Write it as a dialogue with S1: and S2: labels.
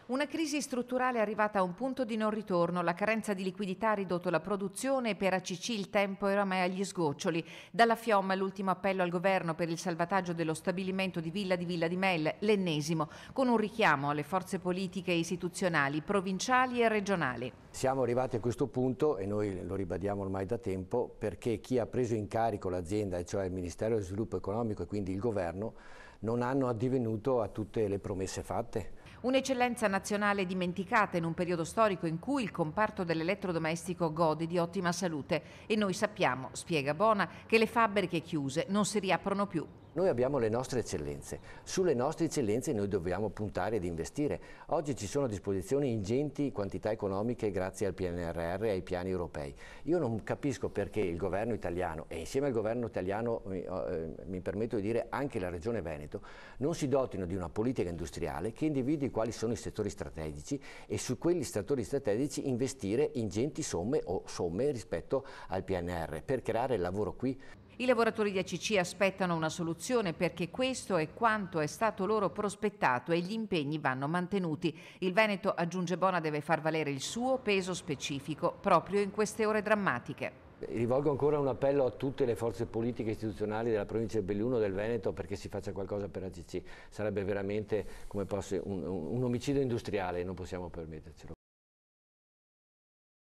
S1: Una crisi strutturale è arrivata a un punto di non ritorno. La carenza di liquidità ha ridotto la produzione e per ACC il tempo è oramai agli sgoccioli. Dalla FIOM l'ultimo appello al governo per il salvataggio dello stabilimento di Villa di Mel, l'ennesimo, con un richiamo alle forze politiche e istituzionali, provinciali e regionali.
S2: Siamo arrivati a questo punto, e noi lo ribadiamo ormai da tempo, perché chi ha preso in carico l'azienda, cioè il Ministero dello Sviluppo Economico e quindi il governo, non hanno addivenuto a tutte le promesse fatte.
S1: Un'eccellenza nazionale dimenticata in un periodo storico in cui il comparto dell'elettrodomestico gode di ottima salute e noi sappiamo, spiega Bona, che le fabbriche chiuse non si riaprono più.
S2: Noi abbiamo le nostre eccellenze, sulle nostre eccellenze noi dobbiamo puntare ed investire. Oggi ci sono a disposizione ingenti quantità economiche grazie al PNRR e ai piani europei. Io non capisco perché il governo italiano, e insieme al governo italiano mi permetto di dire anche la Regione Veneto, non si dotino di una politica industriale che individui quali sono i settori strategici e su quegli settori strategici investire ingenti somme o somme rispetto al PNR per creare lavoro qui.
S1: I lavoratori di ACC aspettano una soluzione perché questo è quanto è stato loro prospettato e gli impegni vanno mantenuti. Il Veneto, aggiunge Bona, deve far valere il suo peso specifico proprio in queste ore drammatiche.
S2: Rivolgo ancora un appello a tutte le forze politiche e istituzionali della provincia di Belluno del Veneto perché si faccia qualcosa per ACC. Sarebbe veramente come un omicidio industriale, non possiamo permettercelo.